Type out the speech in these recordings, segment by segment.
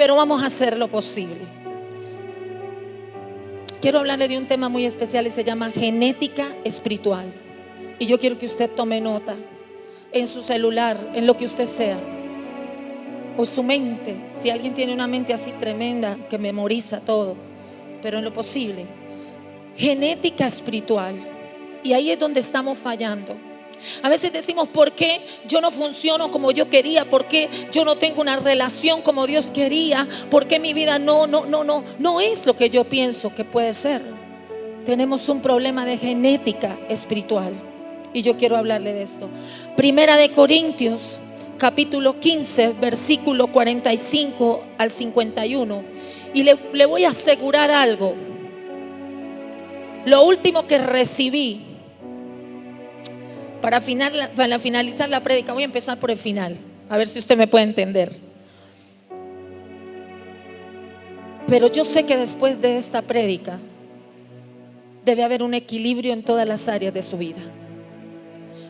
pero vamos a hacer lo posible. Quiero hablarle de un tema muy especial y se llama genética espiritual. Y yo quiero que usted tome nota en su celular, en lo que usted sea, o su mente. Si alguien tiene una mente así tremenda que memoriza todo, pero en lo posible, genética espiritual. Y ahí es donde estamos fallando. A veces decimos: ¿por qué yo no funciono como yo quería? ¿Por qué yo no tengo una relación como Dios quería? ¿Por qué mi vida no es lo que yo pienso que puede ser? Tenemos un problema de genética espiritual. Y yo quiero hablarle de esto. Primera de Corintios, capítulo 15, versículo 45 al 51. Y le voy a asegurar algo. Lo último que recibí para finalizar la prédica, voy a empezar por el final, a ver si usted me puede entender. Pero yo sé que después de esta prédica debe haber un equilibrio en todas las áreas de su vida.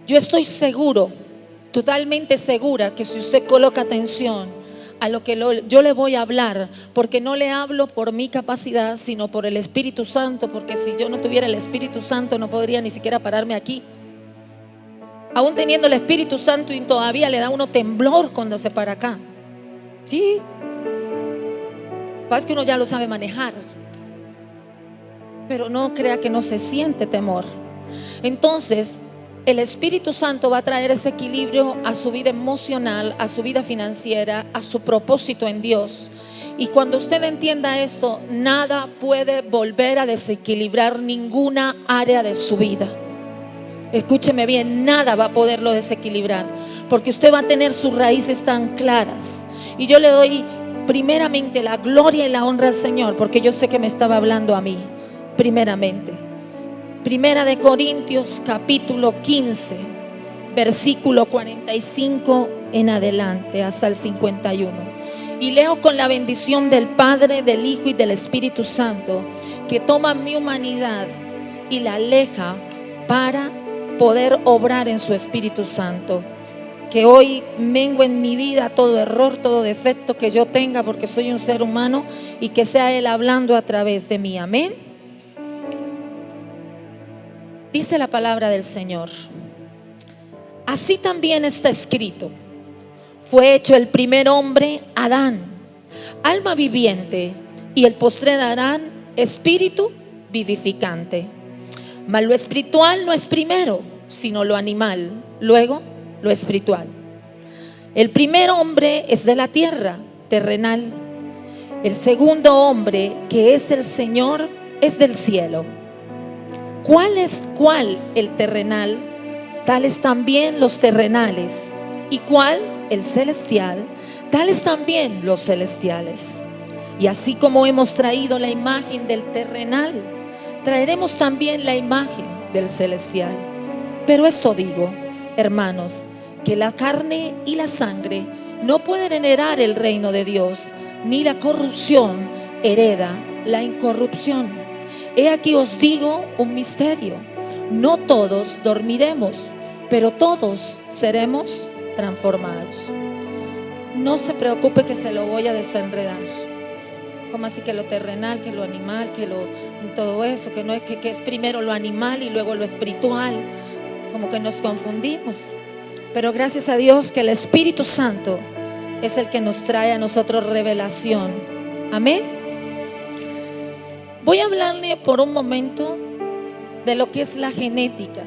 Yo estoy seguro, totalmente segura, que si usted coloca atención a lo que yo le voy a hablar, porque no le hablo por mi capacidad, sino por el Espíritu Santo, porque si yo no tuviera el Espíritu Santo no podría ni siquiera pararme aquí. Aún teniendo el Espíritu Santo, y todavía le da uno temblor cuando se para acá. Sí, es que uno ya lo sabe manejar, pero no crea que no se siente temor. Entonces el Espíritu Santo va a traer ese equilibrio a su vida emocional, a su vida financiera, a su propósito en Dios. Y cuando usted entienda esto, nada puede volver a desequilibrar ninguna área de su vida. Escúcheme bien, nada va a poderlo desequilibrar, porque usted va a tener sus raíces tan claras. Y yo le doy primeramente la gloria y la honra al Señor, porque yo sé que me estaba hablando a mí primeramente. Primera de Corintios, capítulo 15, versículo 45 en adelante hasta el 51. Y leo con la bendición del Padre, del Hijo y del Espíritu Santo, que toma mi humanidad y la aleja para poder obrar en su Espíritu Santo. Que hoy mengue en mi vida todo error, todo defecto que yo tenga, porque soy un ser humano, y que sea Él hablando a través de mí. Amén. Dice la palabra del Señor: así también está escrito: fue hecho el primer hombre, Adán, alma viviente, y el postrer Adán, espíritu vivificante. Mas lo espiritual no es primero, sino lo animal, luego lo espiritual. El primer hombre es de la tierra, terrenal. El segundo hombre, que es el Señor, es del cielo. ¿Cuál es cuál el terrenal? Tales también los terrenales. ¿Y cuál el celestial? Tales también los celestiales. Y así como hemos traído la imagen del terrenal, traeremos también la imagen del celestial. Pero esto digo, hermanos, que la carne y la sangre no pueden heredar el reino de Dios, ni la corrupción hereda la incorrupción. He aquí os digo un misterio: no todos dormiremos, pero todos seremos transformados. No se preocupe que se lo voy a desenredar. ¿Cómo así que lo terrenal, que lo animal, que todo eso, que no es que es primero lo animal y luego lo espiritual? Como que nos confundimos. Pero gracias a Dios que el Espíritu Santo es el que nos trae a nosotros revelación. Amén. Voy a hablarle por un momento de lo que es la genética.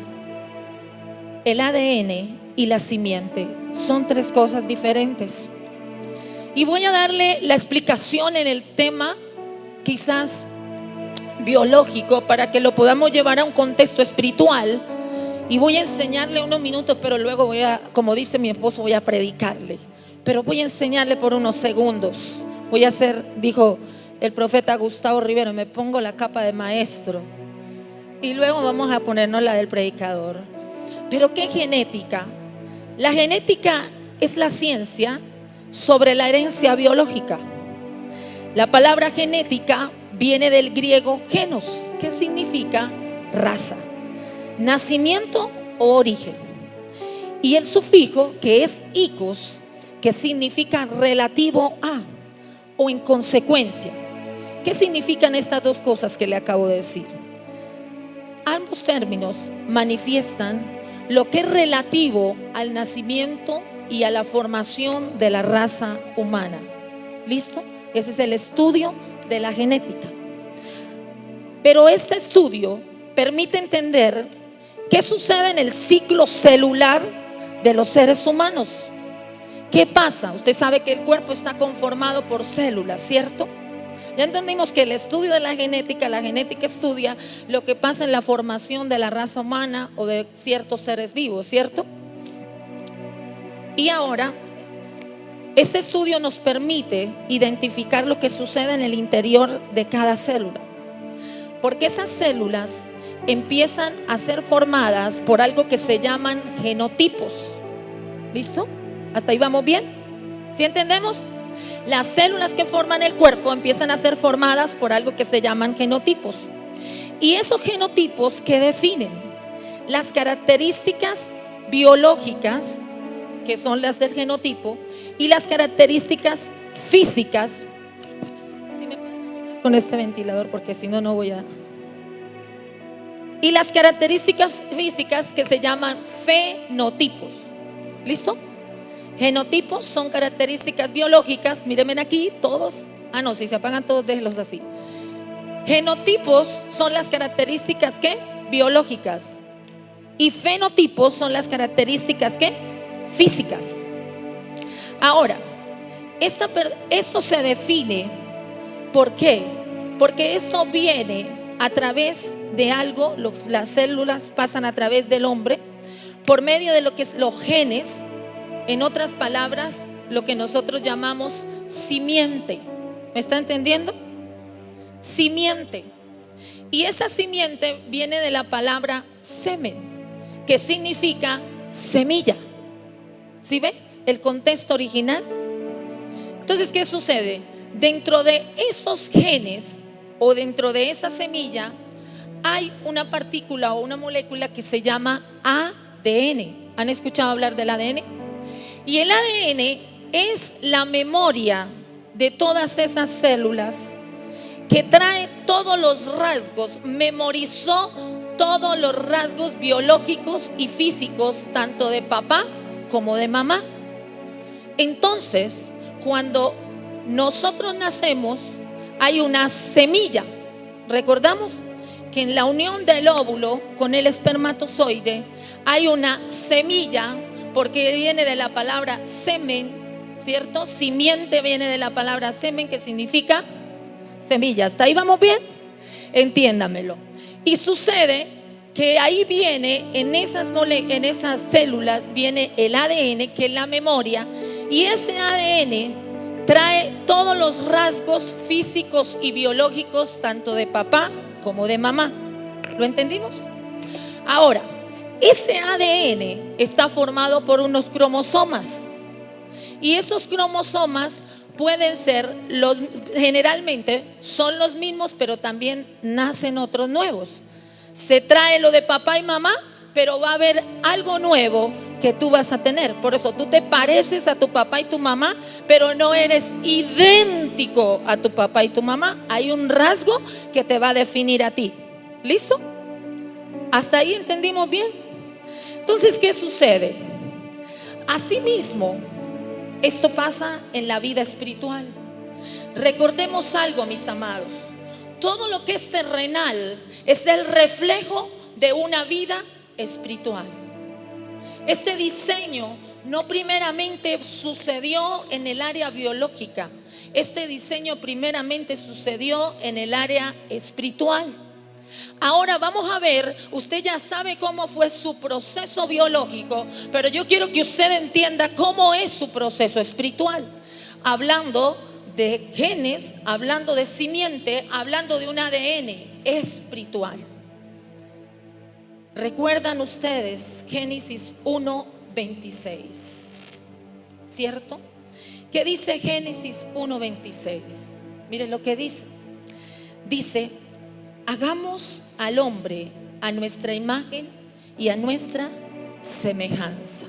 El ADN y la simiente son tres cosas diferentes. Y voy a darle la explicación en el tema quizás biológico para que lo podamos llevar a un contexto espiritual. Y voy a enseñarle unos minutos, pero luego como dice mi esposo, voy a predicarle. Pero voy a enseñarle por unos segundos. Voy a hacer, dijo el profeta Gustavo Rivero, me pongo la capa de maestro. Y luego vamos a ponernos la del predicador. Pero ¿qué genética? La genética es la ciencia sobre la herencia biológica. La palabra genética viene del griego genos, que significa raza, nacimiento o origen, y el sufijo que es ikos, que significa relativo a, o en consecuencia. ¿Qué significan estas dos cosas que le acabo de decir? Ambos términos manifiestan lo que es relativo al nacimiento y a la formación de la raza humana. ¿Listo? Ese es el estudio de la genética. Pero este estudio permite entender qué sucede en el ciclo celular de los seres humanos. ¿Qué pasa? Usted sabe que el cuerpo está conformado por células, ¿cierto? Ya entendimos que el estudio de la genética estudia lo que pasa en la formación de la raza humana o de ciertos seres vivos, ¿cierto? Y ahora, este estudio nos permite identificar lo que sucede en el interior de cada célula, porque esas células empiezan a ser formadas por algo que se llaman genotipos. ¿Listo? ¿Hasta ahí vamos bien? ¿Sí entendemos? Las células que forman el cuerpo empiezan a ser formadas por algo que se llaman genotipos. Y esos genotipos que definen las características biológicas, que son las del genotipo, y las características físicas. Si me pueden ayudar con este ventilador, porque si no, no voy a. Y las características físicas que se llaman fenotipos. ¿Listo? Genotipos son características biológicas. Mírenme aquí, todos. Ah, no, si se apagan todos, déjenlos así. Genotipos son las características ¿qué? Biológicas. Y fenotipos son las características ¿qué? Físicas. Ahora, esto se define. ¿Por qué? Porque esto viene a través de algo. Las células pasan a través del hombre por medio de lo que es los genes. En otras palabras, lo que nosotros llamamos simiente. ¿Me está entendiendo? Simiente. Y esa simiente viene de la palabra semen, que significa semilla. ¿Sí ve el contexto original? Entonces, ¿qué sucede? Dentro de esos genes o dentro de esa semilla hay una partícula o una molécula que se llama ADN. ¿Han escuchado hablar del ADN? Y el ADN es la memoria de todas esas células que trae todos los rasgos, memorizó todos los rasgos biológicos y físicos, tanto de papá como de mamá. Entonces, cuando nosotros nacemos, hay una semilla. Recordamos que en la unión del óvulo con el espermatozoide hay una semilla, porque viene de la palabra semen, ¿cierto? Simiente viene de la palabra semen, que significa semilla. ¿Hasta ahí vamos bien? Entiéndamelo. Y sucede que ahí viene, en esas células, viene el ADN, que es la memoria, y ese ADN trae todos los rasgos físicos y biológicos, tanto de papá como de mamá. ¿Lo entendimos? Ahora, ese ADN está formado por unos cromosomas, y esos cromosomas pueden ser generalmente son los mismos, pero también nacen otros nuevos. Se trae lo de papá y mamá, pero va a haber algo nuevo que tú vas a tener. Por eso tú te pareces a tu papá y tu mamá, pero no eres idéntico a tu papá y tu mamá. Hay un rasgo que te va a definir a ti. ¿Listo? ¿Hasta ahí entendimos bien? Entonces, ¿qué sucede? Asimismo, esto pasa en la vida espiritual. Recordemos algo, mis amados. Todo lo que es terrenal es el reflejo de una vida espiritual. Este diseño no primeramente sucedió en el área biológica. Este diseño primeramente sucedió en el área espiritual. Ahora vamos a ver, usted ya sabe cómo fue su proceso biológico, pero yo quiero que usted entienda cómo es su proceso espiritual. Hablando de genes, hablando de simiente, hablando de un ADN espiritual. ¿Recuerdan ustedes Génesis 1:26? ¿Cierto? ¿Qué dice Génesis 1:26? Miren lo que dice. Dice: hagamos al hombre a nuestra imagen y a nuestra semejanza.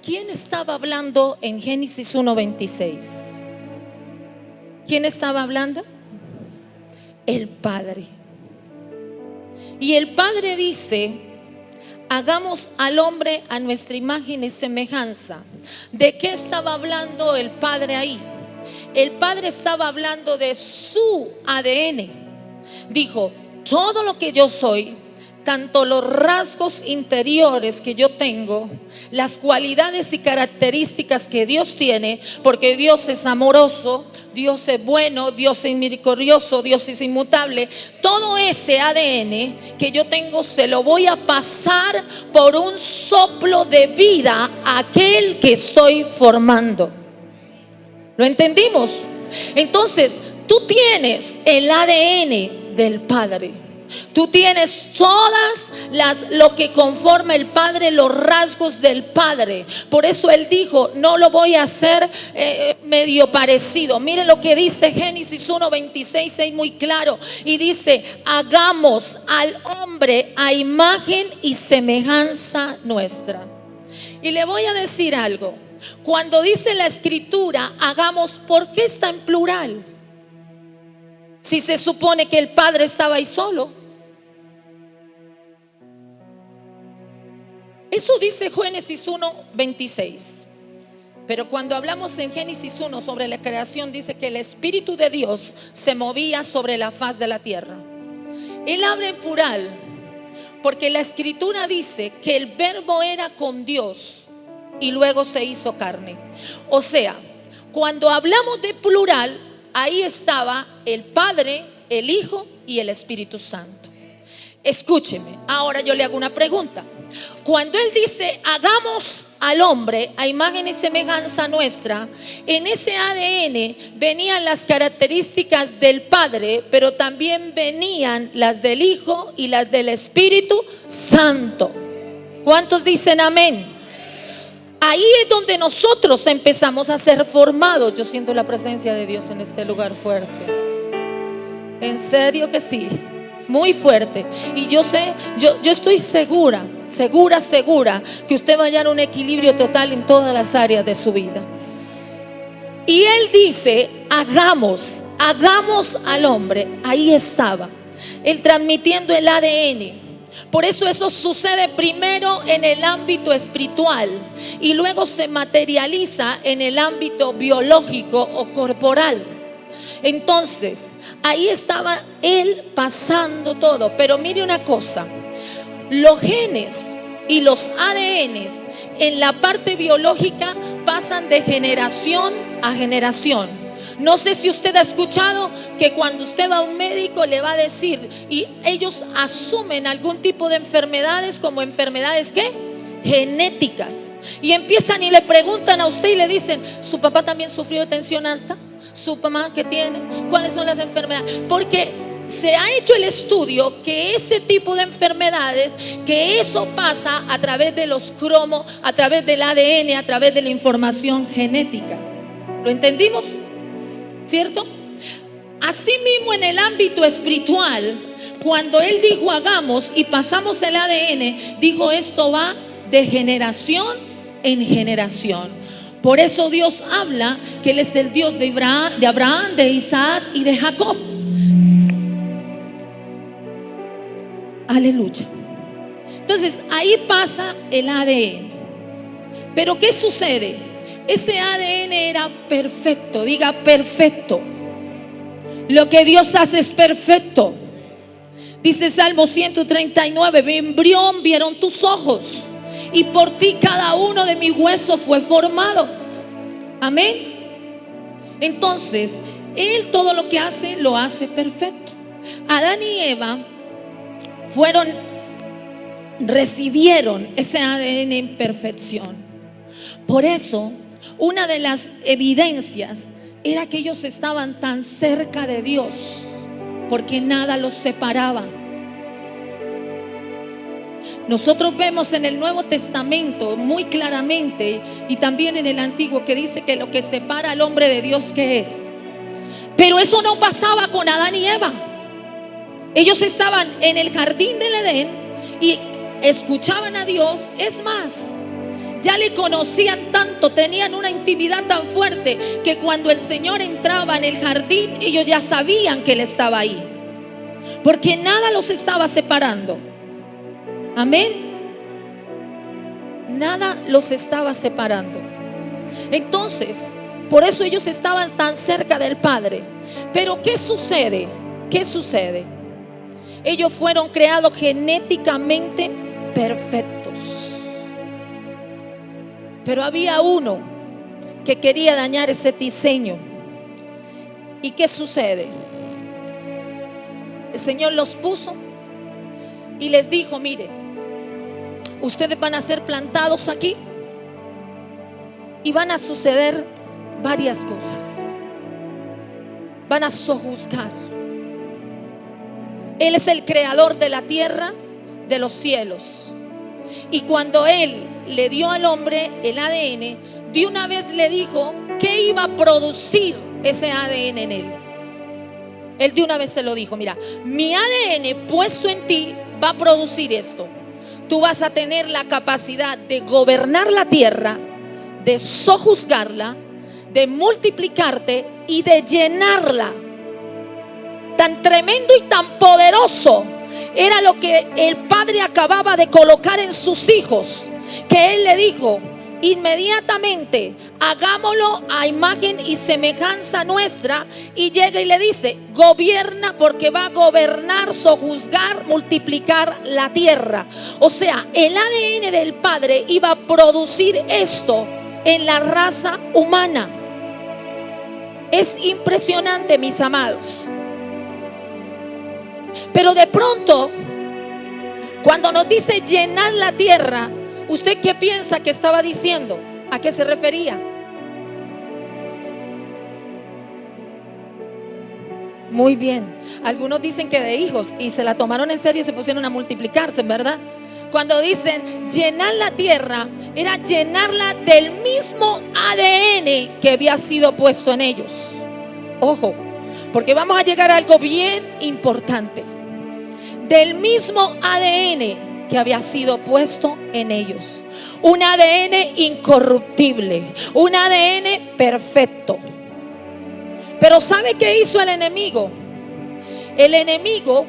¿Quién estaba hablando en Génesis 1:26? ¿quién estaba hablando? El Padre. Y el Padre dice: hagamos al hombre a nuestra imagen y semejanza. ¿De qué estaba hablando el Padre ahí? El Padre estaba hablando de su ADN. Dijo: todo lo que yo soy, tanto los rasgos interiores que yo tengo, las cualidades y características que Dios tiene, porque Dios es amoroso, Dios es bueno, Dios es misericordioso, Dios es inmutable. Todo ese ADN que yo tengo se lo voy a pasar por un soplo de vida a aquel que estoy formando. ¿Lo entendimos? Entonces, tú tienes el ADN del Padre. Tú tienes lo que conforma el Padre, los rasgos del Padre. Por eso Él dijo: no lo voy a hacer medio parecido. Mire lo que dice Génesis 1:26, es muy claro. Y dice: hagamos al hombre a imagen y semejanza nuestra. Y le voy a decir algo. Cuando dice la Escritura hagamos, ¿por qué está en plural? Si se supone que el Padre estaba ahí solo. Eso dice Génesis 1:26. Pero cuando hablamos en Génesis 1 sobre la creación, dice que el Espíritu de Dios se movía sobre la faz de la tierra. Él habla en plural porque la Escritura dice que el Verbo era con Dios y luego se hizo carne. O sea, cuando hablamos de plural, ahí estaba el Padre, el Hijo y el Espíritu Santo. Escúcheme, ahora yo le hago una pregunta. Cuando Él dice hagamos al hombre a imagen y semejanza nuestra, en ese ADN venían las características del Padre, pero también venían las del Hijo y las del Espíritu Santo. ¿Cuántos dicen amén? Ahí es donde nosotros empezamos a ser formados. Yo siento la presencia de Dios en este lugar fuerte. En serio que sí, muy fuerte. Y yo sé, yo estoy segura que usted va a hallar un equilibrio total en todas las áreas de su vida. Y Él dice hagamos al hombre. Ahí estaba Él transmitiendo el ADN. Por eso sucede primero en el ámbito espiritual y luego se materializa en el ámbito biológico o corporal. Entonces ahí estaba Él pasando todo. Pero mire una cosa: los genes y los ADNs en la parte biológica pasan de generación a generación. No sé si usted ha escuchado que cuando usted va a un médico le va a decir, y ellos asumen algún tipo de enfermedades como enfermedades ¿qué? Genéticas. Y empiezan y le preguntan a usted y le dicen: ¿su papá también sufrió de tensión alta? ¿Su mamá qué tiene? ¿Cuáles son las enfermedades? Porque se ha hecho el estudio que ese tipo de enfermedades, que eso pasa a través de los cromos, a través del ADN, a través de la información genética. ¿Lo entendimos? ¿Cierto? Asimismo, en el ámbito espiritual, cuando Él dijo hagamos y pasamos el ADN, dijo esto va de generación en generación. Por eso Dios habla que Él es el Dios de Abraham, de Isaac y de Jacob. Aleluya. Entonces ahí pasa el ADN. Pero ¿qué sucede? Ese ADN era perfecto. Diga perfecto. Lo que Dios hace es perfecto. Dice Salmo 139: mi embrión vieron tus ojos, y por ti cada uno de mis huesos fue formado. Amén. Entonces Él todo lo que hace lo hace perfecto. Adán y Eva recibieron ese ADN en perfección. Por eso una de las evidencias era que ellos estaban tan cerca de Dios, porque nada los separaba. Nosotros vemos en el Nuevo Testamento muy claramente, y también en el Antiguo, que dice que lo que separa al hombre de Dios, ¿qué es? Pero eso no pasaba con Adán y Eva. Ellos estaban en el jardín del Edén y escuchaban a Dios. Es más, ya le conocían tanto, tenían una intimidad tan fuerte que cuando el Señor entraba en el jardín, ellos ya sabían que Él estaba ahí, porque nada los estaba separando. Amén. Nada los estaba separando. Entonces, por eso ellos estaban tan cerca del Padre. Pero ¿qué sucede? ¿Qué sucede? Ellos fueron creados genéticamente perfectos. Pero había uno que quería dañar ese diseño. ¿Y qué sucede? El Señor los puso y les dijo: mire, ustedes van a ser plantados aquí y van a suceder varias cosas. Van a sojuzgar. Él es el creador de la tierra, de los cielos. Y cuando Él le dio al hombre el ADN, de una vez le dijo que iba a producir ese ADN en él. Él de una vez se lo dijo: mira, mi ADN puesto en ti va a producir esto. Tú vas a tener la capacidad de gobernar la tierra, de sojuzgarla, de multiplicarte y de llenarla. Tan tremendo y tan poderoso era lo que el Padre acababa de colocar en sus hijos, que Él le dijo inmediatamente: hagámoslo a imagen y semejanza nuestra. Y llega y le dice: gobierna, porque va a gobernar, sojuzgar, multiplicar la tierra. O sea, el ADN del Padre iba a producir esto en la raza humana. Es impresionante, mis amados. Pero de pronto, cuando nos dice llenar la tierra, ¿usted qué piensa que estaba diciendo? ¿A qué se refería? Muy bien. Algunos dicen que de hijos, y se la tomaron en serio y se pusieron a multiplicarse, ¿verdad? Cuando dicen llenar la tierra, era llenarla del mismo ADN que había sido puesto en ellos. Ojo, porque vamos a llegar a algo bien importante. Del mismo ADN que había sido puesto en ellos. Un ADN incorruptible, un ADN perfecto. Pero ¿sabe qué hizo el enemigo? El enemigo,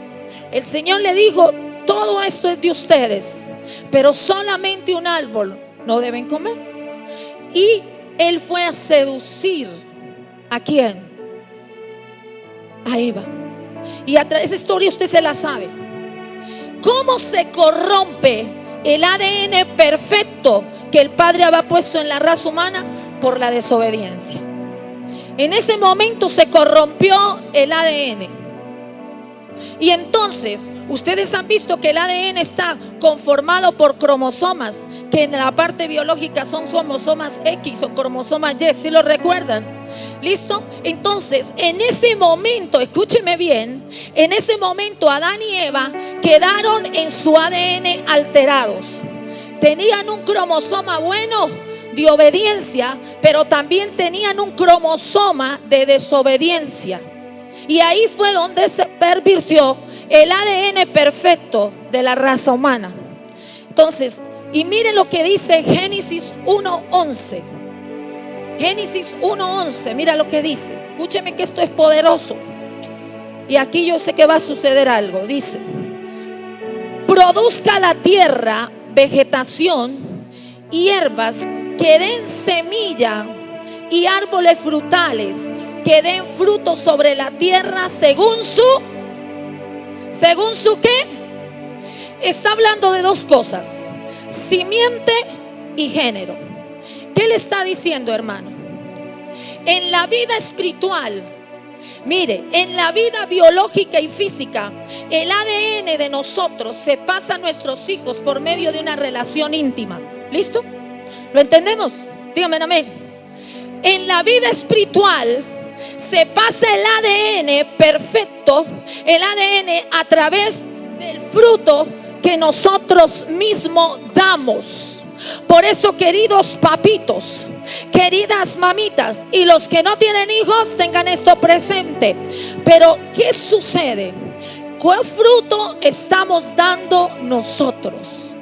el Señor le dijo: todo esto es de ustedes, pero solamente un árbol no deben comer. Y él fue a seducir ¿a quién? A Eva. Y a través de esa historia usted se la sabe. ¿Cómo se corrompe el ADN perfecto que el Padre había puesto en la raza humana? Por la desobediencia. En ese momento se corrompió el ADN. Y entonces ustedes han visto que el ADN está conformado por cromosomas, que en la parte biológica son cromosomas X o cromosomas Y, ¿sí lo recuerdan? ¿Listo? Entonces, en ese momento, escúcheme bien, en ese momento Adán y Eva quedaron en su ADN alterados. Tenían un cromosoma bueno de obediencia, pero también tenían un cromosoma de desobediencia. Y ahí fue donde se pervirtió el ADN perfecto de la raza humana. Entonces, y miren lo que dice Génesis 1:11. Génesis 1:11, mira lo que dice. Escúcheme que esto es poderoso. Y aquí yo sé que va a suceder algo. Dice: produzca la tierra vegetación, hierbas que den semilla y árboles frutales que den fruto sobre la tierra según su ¿qué? Está hablando de dos cosas: simiente y género. ¿Qué le está diciendo, hermano? En la vida espiritual, mire, en la vida biológica y física, el ADN de nosotros se pasa a nuestros hijos por medio de una relación íntima. ¿Listo? ¿Lo entendemos? Dígame amén. En la vida espiritual se pasa el ADN perfecto, el ADN a través del fruto que nosotros mismos damos. Por eso, queridos papitos, queridas mamitas, y los que no tienen hijos, tengan esto presente. Pero ¿qué sucede? ¿Cuál fruto estamos dando nosotros?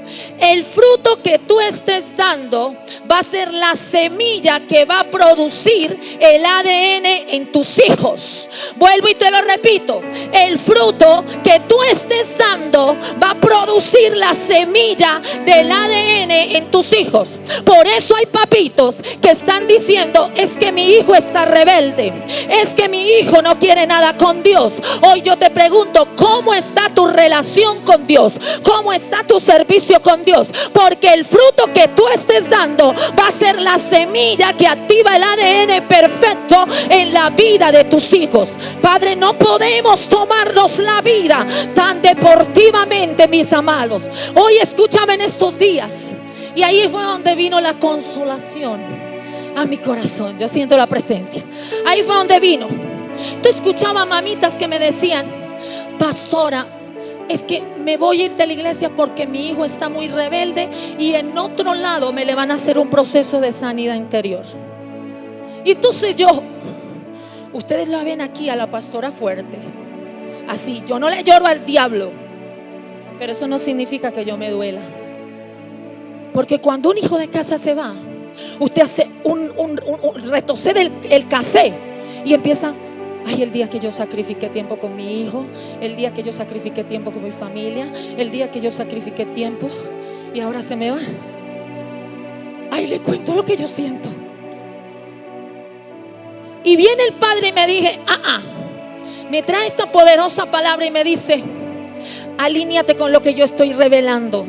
El fruto que tú estés dando va a ser la semilla que va a producir el ADN en tus hijos. Vuelvo y te lo repito. El fruto que tú estés dando va a producir la semilla del ADN en tus hijos. Por eso hay papitos que están diciendo: es que mi hijo está rebelde, es que mi hijo no quiere nada con Dios. Hoy yo te pregunto: ¿cómo está tu relación con Dios? ¿Cómo está tu servicio con Dios? Porque el fruto que tú estés dando va a ser la semilla que activa el ADN perfecto en la vida de tus hijos. Padre, no podemos tomarnos la vida tan deportivamente, mis amados. Hoy escúchame en estos días. Y ahí fue donde vino la consolación a mi corazón. Yo siento la presencia. Ahí fue donde vino. Te escuchaba mamitas que me decían: pastora, es que me voy a ir de la iglesia porque mi hijo está muy rebelde y en otro lado me le van a hacer un proceso de sanidad interior. Y entonces ustedes la ven aquí a la pastora fuerte, así. Yo no le lloro al diablo, pero eso no significa que yo me duela. Porque cuando un hijo de casa se va, usted hace retrocede el casé y empieza: ay, el día que yo sacrifiqué tiempo con mi hijo, el día que yo sacrifiqué tiempo con mi familia, el día que yo sacrifiqué tiempo, y ahora se me va. Ay, le cuento lo que yo siento. Y viene el padre y me dije: me trae esta poderosa palabra y me dice: alíñate con lo que yo estoy revelando,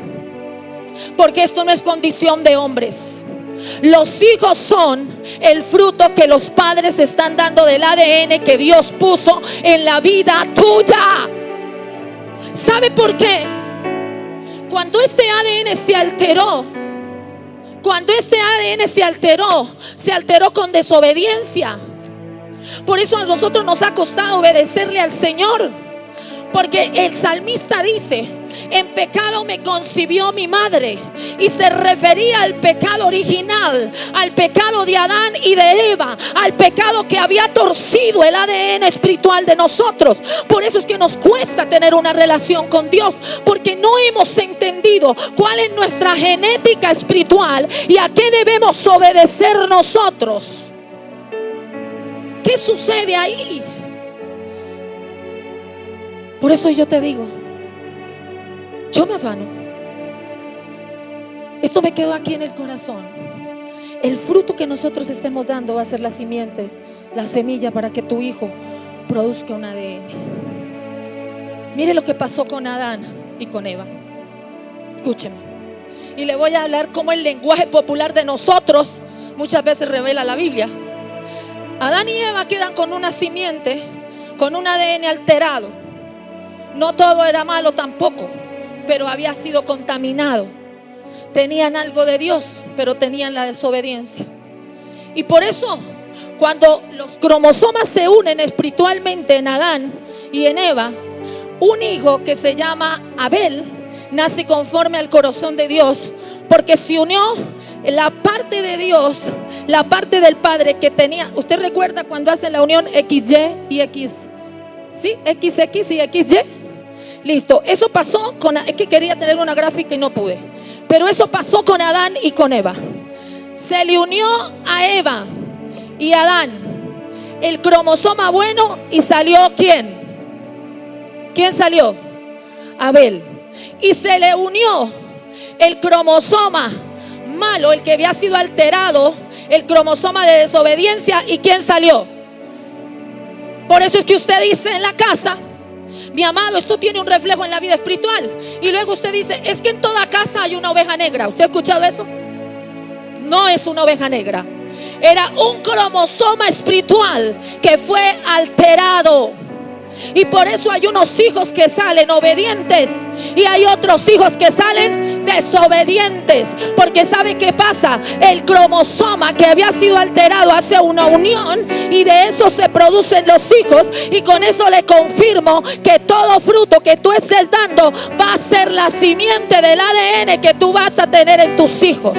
porque esto no es condición de hombres. Los hijos son el fruto que los padres están dando del ADN que Dios puso en la vida tuya. ¿Sabe por qué? Cuando este ADN se alteró, se alteró con desobediencia. Por eso a nosotros nos ha costado obedecerle al Señor. Porque el salmista dice: en pecado me concibió mi madre. Y se refería al pecado original, al pecado de Adán y de Eva, al pecado que había torcido el ADN espiritual de nosotros. Por eso es que nos cuesta tener una relación con Dios, porque no hemos entendido cuál es nuestra genética espiritual y a qué debemos obedecer nosotros. ¿Qué sucede ahí? Por eso yo te digo, yo me afano. Esto me quedó aquí en el corazón. El fruto que nosotros estemos dando va a ser la simiente, la semilla para que tu hijo produzca un ADN. Mire lo que pasó con Adán y con Eva. Escúcheme. Y le voy a hablar como el lenguaje popular de nosotros muchas veces revela la Biblia. Adán y Eva quedan con una simiente, con un ADN alterado. No todo era malo tampoco, pero había sido contaminado. Tenían algo de Dios, pero tenían la desobediencia. Y por eso, cuando los cromosomas se unen espiritualmente en Adán y en Eva, un hijo que se llama Abel nace conforme al corazón de Dios, porque se unió la parte de Dios, la parte del Padre que tenía. ¿Usted recuerda cuando hacen la unión XY y X? ¿Sí? XX y XY. Listo, eso pasó es que quería tener una gráfica y no pude. Pero eso pasó con Adán y con Eva. Se le unió a Eva y a Adán el cromosoma bueno y salió ¿quién? ¿Quién salió? Abel. Y se le unió el cromosoma malo, el que había sido alterado, el cromosoma de desobediencia. ¿Y quién salió? Por eso es que usted dice en la casa: mi amado, esto tiene un reflejo en la vida espiritual. Y luego usted dice: es que en toda casa hay una oveja negra. ¿Usted ha escuchado eso? No es una oveja negra. Era un cromosoma espiritual que fue alterado. Y por eso hay unos hijos que salen obedientes y hay otros hijos que salen desobedientes. Porque ¿sabe qué pasa? El cromosoma que había sido alterado hace una unión y de eso se producen los hijos. Y con eso le confirmo que todo fruto que tú estés dando va a ser la simiente del ADN que tú vas a tener en tus hijos.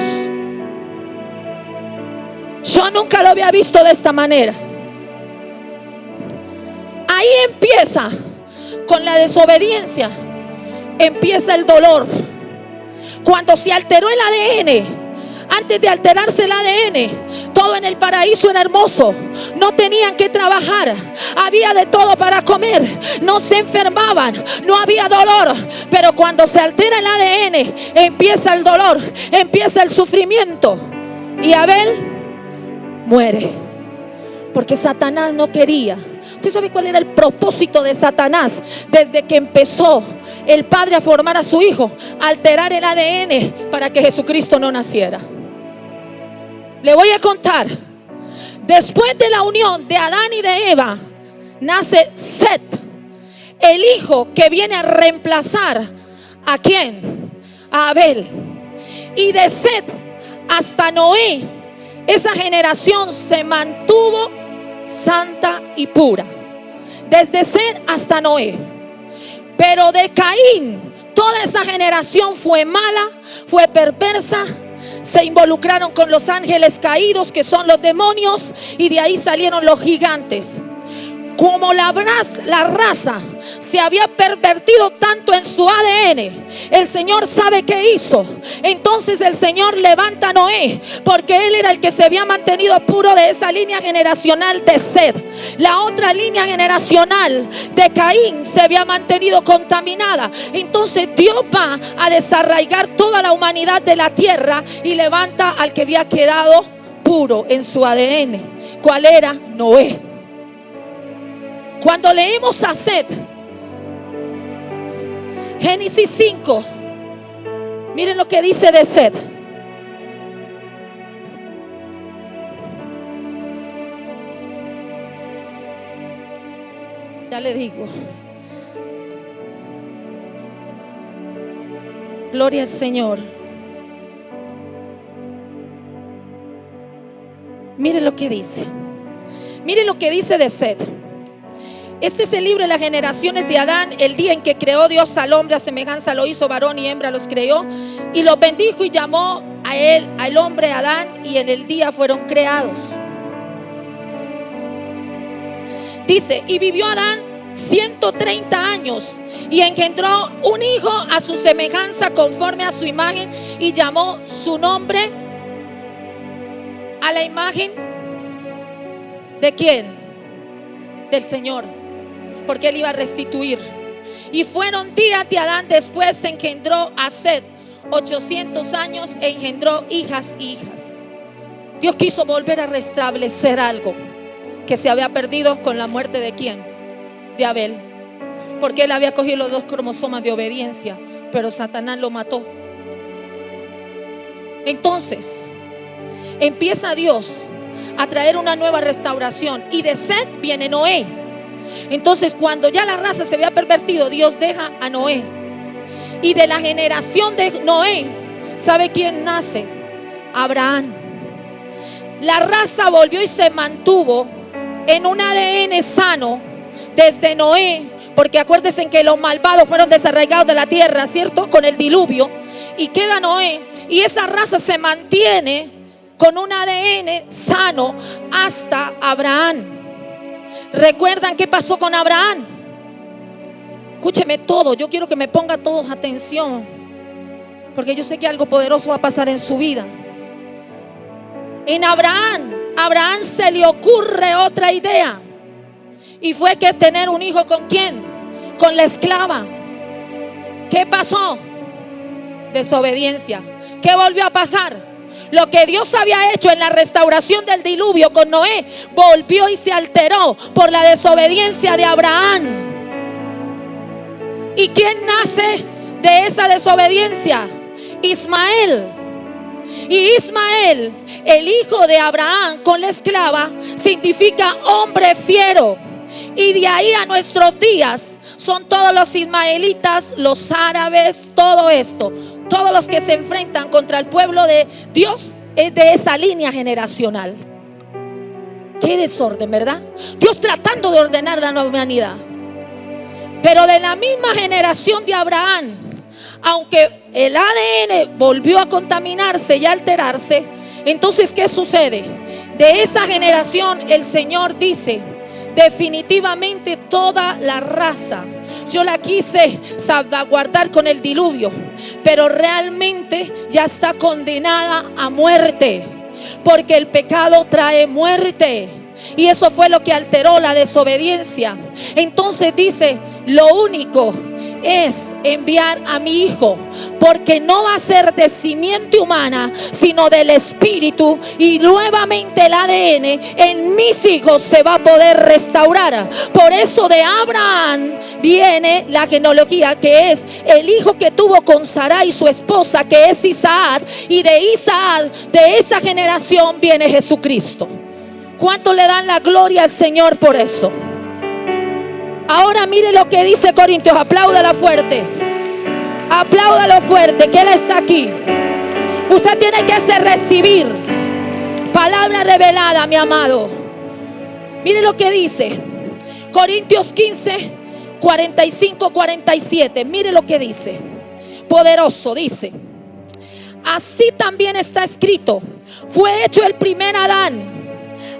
Yo nunca lo había visto de esta manera. Ahí empieza, con la desobediencia, empieza el dolor. Cuando se alteró el ADN, antes de alterarse el ADN, todo en el paraíso era hermoso. No tenían que trabajar, había de todo para comer, no se enfermaban, no había dolor. Pero cuando se altera el ADN, empieza el dolor, empieza el sufrimiento. Y Abel muere, porque Satanás no quería. ¿Usted sabe cuál era el propósito de Satanás desde que empezó el padre a formar a su hijo? Alterar el ADN para que Jesucristo no naciera. Le voy a contar. Después de la unión de Adán y de Eva, nace Set, el hijo que viene a reemplazar ¿a quién? A Abel. Y de Set hasta Noé, esa generación se mantuvo santa y pura. Desde Set hasta Noé. Pero de Caín, toda esa generación fue mala, fue perversa. Se involucraron con los ángeles caídos, que son los demonios, y de ahí salieron los gigantes. Como la raza se había pervertido tanto en su ADN, el Señor sabe qué hizo. Entonces el Señor levanta a Noé, porque él era el que se había mantenido puro de esa línea generacional de Set. La otra línea generacional de Caín se había mantenido contaminada. Entonces Dios va a desarraigar toda la humanidad de la tierra y levanta al que había quedado puro en su ADN. ¿Cuál era? Noé. Cuando leemos a Set, Génesis 5, miren lo que dice de Set. Ya le digo. Gloria al Señor. Miren lo que dice. Miren lo que dice de Set. Este es el libro de las generaciones de Adán. El día en que creó Dios al hombre, a semejanza lo hizo, varón y hembra los creó, y los bendijo y llamó a él, al hombre Adán, y en el día fueron creados. Dice: y vivió Adán 130 años y engendró un hijo a su semejanza, conforme a su imagen, y llamó su nombre a la imagen ¿de quién? Del Señor, porque él iba a restituir. Y fueron días de Adán, después se engendró a Set 800 años e engendró hijas y hijas. Dios quiso volver a restablecer algo que se había perdido con la muerte de quién? De Abel, porque él había cogido los 2 cromosomas de obediencia, pero Satanás lo mató. Entonces empieza Dios a traer una nueva restauración, y de Set viene Noé. Entonces, cuando ya la raza se había pervertido, Dios deja a Noé, y de la generación de Noé, ¿sabe quién nace? Abraham. La raza volvió y se mantuvo en un ADN sano desde Noé, porque acuérdense que los malvados fueron desarraigados de la tierra, ¿cierto? Con el diluvio, y queda Noé, y esa raza se mantiene con un ADN sano hasta Abraham. ¿Recuerdan qué pasó con Abraham? Escúcheme todo, yo quiero que me pongan todos atención, porque yo sé que algo poderoso va a pasar en su vida. En Abraham se le ocurre otra idea, y fue que tener un hijo ¿con quién? Con la esclava. ¿Qué pasó? Desobediencia. ¿Qué volvió a pasar? Lo que Dios había hecho en la restauración del diluvio con Noé, volvió y se alteró por la desobediencia de Abraham. ¿Y quién nace de esa desobediencia? Ismael. Y Ismael, el hijo de Abraham con la esclava, significa hombre fiero. Y de ahí a nuestros días son todos los ismaelitas, los árabes, todo esto. Todos los que se enfrentan contra el pueblo de Dios es de esa línea generacional. Qué desorden, ¿verdad? Dios tratando de ordenar la nueva humanidad. Pero de la misma generación de Abraham, aunque el ADN volvió a contaminarse y a alterarse, entonces ¿qué sucede? De esa generación el Señor dice: definitivamente toda la raza, yo la quise salvaguardar con el diluvio, pero realmente ya está condenada a muerte, porque el pecado trae muerte. Y eso fue lo que alteró la desobediencia. Entonces dice, lo único es enviar a mi hijo, porque no va a ser de simiente humana, sino del espíritu, y nuevamente el ADN en mis hijos se va a poder restaurar. Por eso de Abraham viene la genealogía, que es el hijo que tuvo con Sarai su esposa, que es Isaac, y de Isaac, de esa generación, viene Jesucristo. ¿Cuánto le dan la gloria al Señor por eso? Ahora mire lo que dice Corintios. Apláudala fuerte. Apláudalo fuerte, que Él está aquí. Usted tiene que recibir palabra revelada, mi amado. Mire lo que dice Corintios 15, 45, 47. Mire lo que dice. Poderoso, dice: así también está escrito, fue hecho el primer Adán,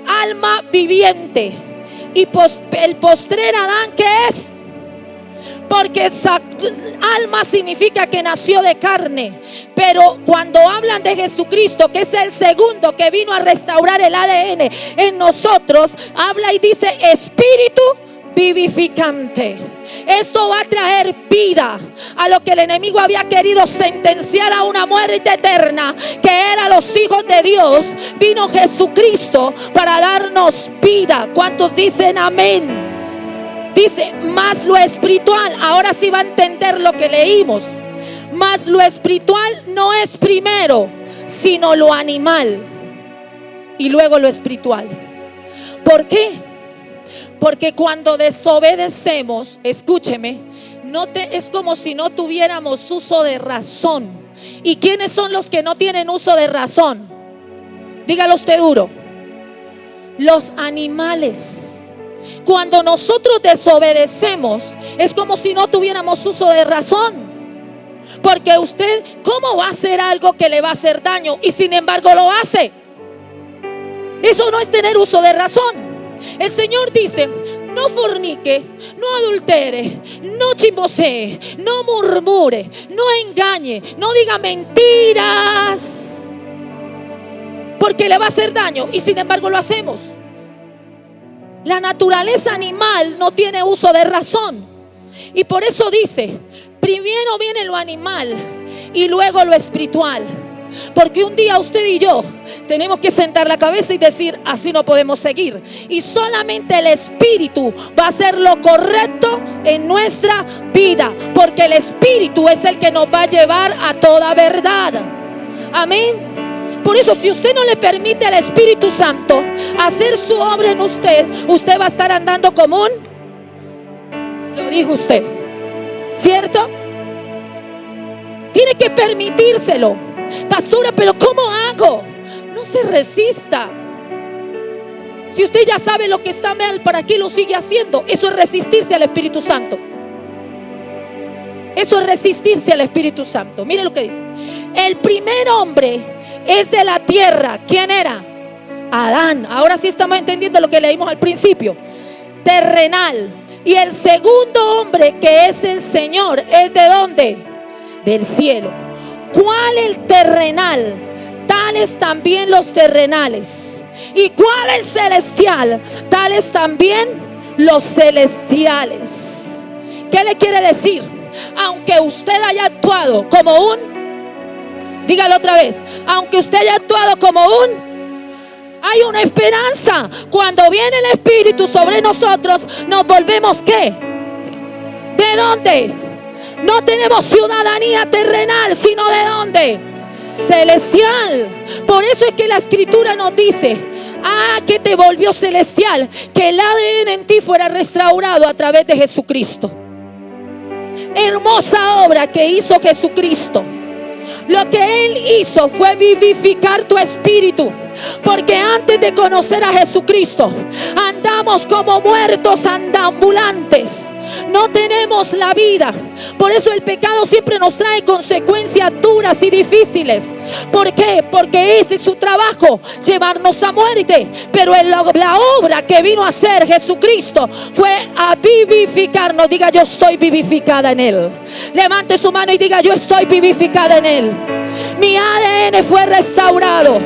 alma viviente, y el postrer Adán, ¿qué es? Porque alma significa que nació de carne. Pero cuando hablan de Jesucristo, que es el segundo que vino a restaurar el ADN en nosotros, habla y dice espíritu vivificante. Esto va a traer vida a lo que el enemigo había querido sentenciar a una muerte eterna, que era los hijos de Dios. Vino Jesucristo para darnos vida. ¿Cuántos dicen amén? Dice, más lo espiritual. Ahora sí va a entender lo que leímos. Más lo espiritual no es primero, sino lo animal, y luego lo espiritual. ¿Por qué? Porque cuando desobedecemos, escúcheme, es como si no tuviéramos uso de razón. ¿Y quiénes son los que no tienen uso de razón? Dígalo usted duro. Los animales. Cuando nosotros desobedecemos, es como si no tuviéramos uso de razón. Porque usted, ¿cómo va a hacer algo que le va a hacer daño y sin embargo lo hace? Eso no es tener uso de razón. El Señor dice: no fornique, no adultere, no chismosee, no murmure, no engañe, no diga mentiras, porque le va a hacer daño y sin embargo lo hacemos. La naturaleza animal no tiene uso de razón, y por eso dice: primero viene lo animal y luego lo espiritual. Porque un día usted y yo tenemos que sentar la cabeza y decir: así no podemos seguir. Y solamente el Espíritu va a hacer lo correcto en nuestra vida, porque el Espíritu es el que nos va a llevar a toda verdad. Amén. Por eso, si usted no le permite al Espíritu Santo hacer su obra en usted, usted va a estar andando como un... Lo dijo usted, ¿cierto? Tiene que permitírselo. Pastora, pero ¿cómo hago? No se resista. Si usted ya sabe lo que está mal, ¿para qué lo sigue haciendo? Eso es resistirse al Espíritu Santo. Eso es resistirse al Espíritu Santo. Mire lo que dice: el primer hombre es de la tierra. ¿Quién era? Adán. Ahora sí estamos entendiendo lo que leímos al principio. Terrenal. Y el segundo hombre, que es el Señor, ¿es de dónde? Del cielo. ¿Cuál el terrenal? Tales también los terrenales. ¿Y cuál el celestial? Tales también los celestiales. ¿Qué le quiere decir? Aunque usted haya actuado como un... Dígalo otra vez. Aunque usted haya actuado como un... Hay una esperanza. Cuando viene el Espíritu sobre nosotros, nos volvemos ¿qué? ¿De dónde? No tenemos ciudadanía terrenal, sino ¿de dónde? Celestial. Por eso es que la Escritura nos dice: que te volvió celestial, que el ADN en ti fuera restaurado a través de Jesucristo. Hermosa obra que hizo Jesucristo. Lo que Él hizo fue vivificar tu espíritu. Porque antes de conocer a Jesucristo, andamos como muertos ambulantes. No tenemos la vida. Por eso el pecado siempre nos trae consecuencias duras y difíciles. ¿Por qué? Porque ese es su trabajo, llevarnos a muerte. Pero la obra que vino a hacer Jesucristo fue a vivificarnos. Diga: yo estoy vivificada en Él. Levante su mano y diga: yo estoy vivificada en Él. Mi ADN fue restaurado.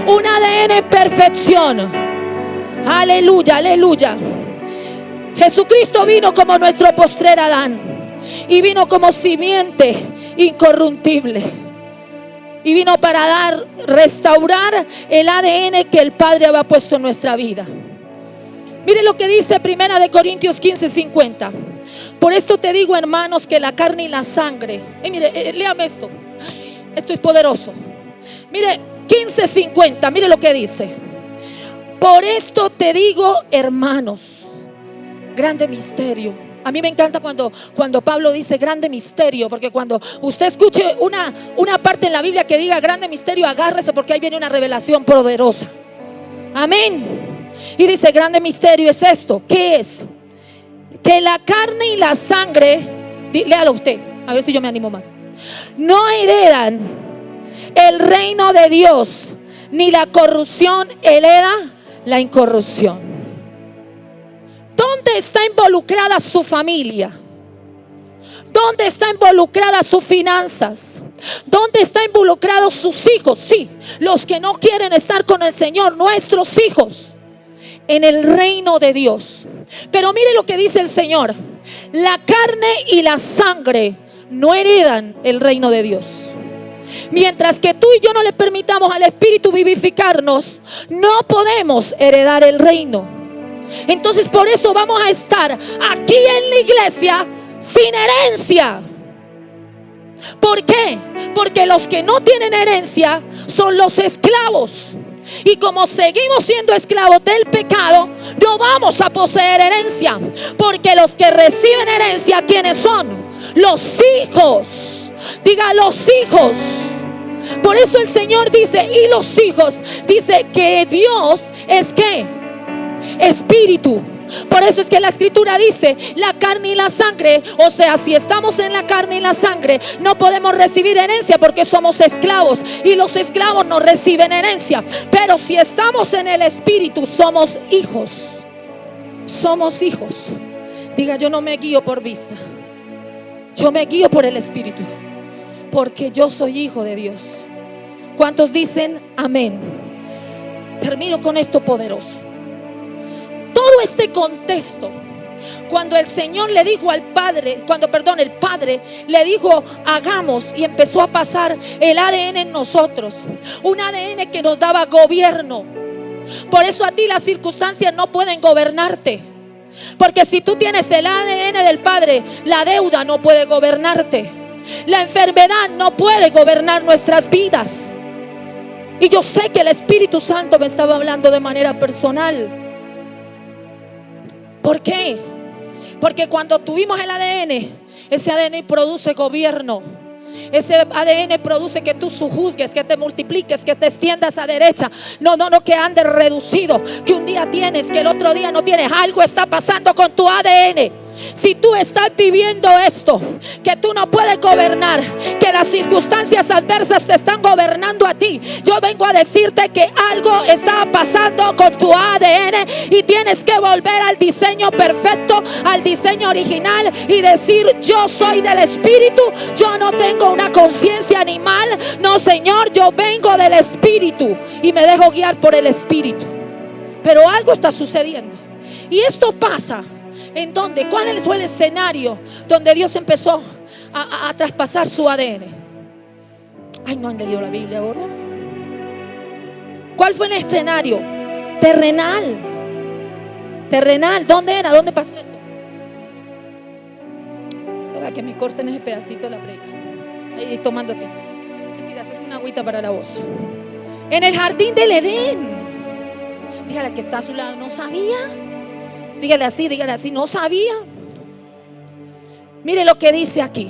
Un ADN en perfección. Aleluya, aleluya. Jesucristo vino como nuestro postrer Adán. Y vino como simiente incorruptible. Y vino para restaurar el ADN que el Padre había puesto en nuestra vida. Mire lo que dice 1 Corintios 15:50. Por esto te digo, hermanos, que la carne y la sangre. Mire, léame esto. Esto es poderoso. Mire, 15:50. Mire lo que dice. Por esto te digo, hermanos. Grande misterio. A mí me encanta cuando Pablo dice grande misterio, porque cuando usted escuche una parte en la Biblia que diga grande misterio, agárrese, porque ahí viene una revelación poderosa. Amén. Y dice: grande misterio es esto. ¿Qué es? Que la carne y la sangre, léalo usted, a ver si yo me animo más, no heredan el reino de Dios, ni la corrupción hereda la incorrupción. ¿Dónde está involucrada su familia? ¿Dónde está involucrada sus finanzas? ¿Dónde están involucrados sus hijos? Sí, los que no quieren estar con el Señor, nuestros hijos, en el reino de Dios. Pero mire lo que dice el Señor: la carne y la sangre no heredan el reino de Dios. Mientras que tú y yo no le permitamos al Espíritu vivificarnos, no podemos heredar el reino. Entonces por eso vamos a estar aquí en la iglesia sin herencia. ¿Por qué? Porque los que no tienen herencia son los esclavos. Y como seguimos siendo esclavos del pecado, no vamos a poseer herencia. Porque los que reciben herencia, ¿quiénes son? Los hijos. Diga: los hijos. Por eso el Señor dice: y los hijos. Dice que Dios es ¿qué? Espíritu. Por eso es que la escritura dice: la carne y la sangre. O sea, si estamos en la carne y la sangre, no podemos recibir herencia, porque somos esclavos, y los esclavos no reciben herencia. Pero si estamos en el Espíritu, somos hijos. Somos hijos. Diga: yo no me guío por vista, yo me guío por el Espíritu, porque yo soy hijo de Dios. ¿Cuántos dicen amén? Termino con esto poderoso. Todo este contexto, cuando el Señor le dijo al Padre, el Padre le dijo: hagamos, y empezó a pasar el ADN en nosotros, un ADN que nos daba gobierno. Por eso a ti las circunstancias no pueden gobernarte, porque si tú tienes el ADN del Padre, la deuda no puede gobernarte, la enfermedad no puede gobernar nuestras vidas. Y yo sé que el Espíritu Santo me estaba hablando de manera personal. ¿Por qué? Porque cuando tuvimos el ADN, ese ADN produce gobierno. Ese ADN produce que tú sojuzgues, que te multipliques, que te extiendas a derecha. No, que andes reducido, que un día tienes, que el otro día no tienes. Algo está pasando con tu ADN. Si tú estás viviendo esto, que tú no puedes gobernar, que las circunstancias adversas te están gobernando a ti, yo vengo a decirte que algo está pasando con tu ADN y tienes que volver al diseño perfecto, al diseño original, y decir: yo soy del Espíritu, yo no tengo una conciencia animal. No, Señor, yo vengo del Espíritu y me dejo guiar por el Espíritu. Pero algo está sucediendo, y esto pasa ¿en dónde? ¿Cuál fue el escenario donde Dios empezó a traspasar su ADN? Ay, no han leído la Biblia ahora. ¿Cuál fue el escenario? Terrenal. ¿Dónde era? ¿Dónde pasó eso? Toca que me corten ese pedacito de la predica. Ahí tomando tiempo. Mentiras, es una agüita para la voz. En el jardín del Edén. Dígale que está a su lado: no sabía. Dígale así, no sabía. Mire lo que dice aquí.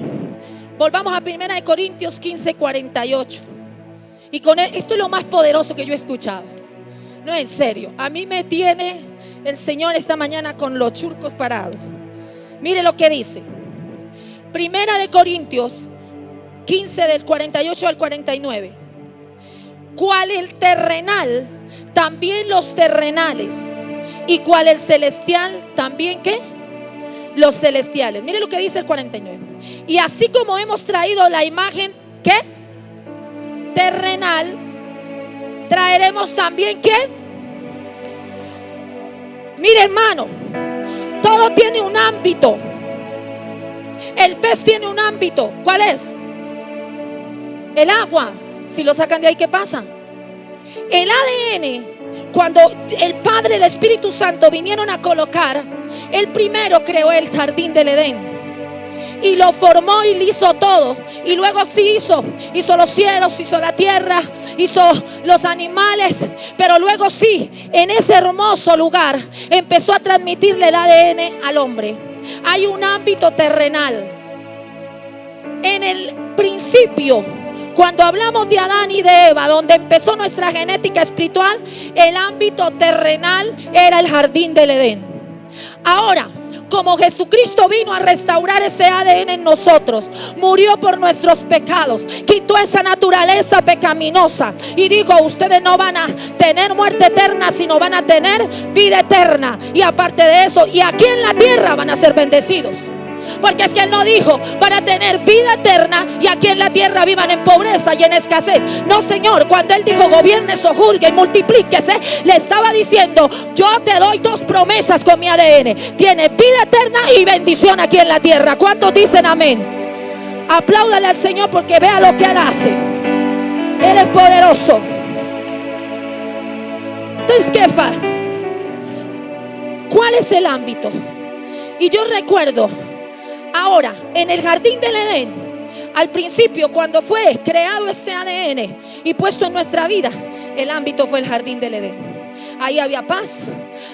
Volvamos a 1 Corintios 15:48. Y con esto es lo más poderoso que yo he escuchado. No, en serio, a mí me tiene el Señor esta mañana con los churcos parados. Mire lo que dice. Primera de Corintios 15 del 48 al 49. Cual el terrenal, también los terrenales. Y cual el celestial, también ¿qué? Los celestiales. Mire lo que dice el 49. Y así como hemos traído la imagen ¿qué? Terrenal, traeremos también ¿qué? Mire, hermano, todo tiene un ámbito. El pez tiene un ámbito. ¿Cuál es? El agua. Si lo sacan de ahí, ¿qué pasa? El ADN, cuando el Padre y el Espíritu Santo vinieron a colocar, el primero creó el jardín del Edén y lo formó y lo hizo todo. Y luego sí hizo los cielos, hizo la tierra, hizo los animales. Pero luego sí, en ese hermoso lugar empezó a transmitirle el ADN al hombre. Hay un ámbito terrenal. En el principio, cuando hablamos de Adán y de Eva, donde empezó nuestra genética espiritual, el ámbito terrenal era el jardín del Edén. Ahora, como Jesucristo vino a restaurar ese ADN en nosotros, murió por nuestros pecados, quitó esa naturaleza pecaminosa y dijo: ustedes no van a tener muerte eterna, sino van a tener vida eterna. Y aparte de eso, y aquí en la tierra van a ser bendecidos. Porque es que Él no dijo van a tener vida eterna y aquí en la tierra vivan en pobreza y en escasez. No, Señor, cuando Él dijo gobierne, sojuzgue y multiplíquese, le estaba diciendo: yo te doy dos promesas con mi ADN. Tienes vida eterna y bendición aquí en la tierra. ¿Cuántos dicen amén? Apláudale al Señor porque vea lo que Él hace. Él es poderoso. Entonces, ¿qué fa? ¿Cuál es el ámbito? Y yo recuerdo ahora, en el jardín del Edén, al principio, cuando fue creado este ADN y puesto en nuestra vida, el ámbito fue el jardín del Edén. Ahí había paz,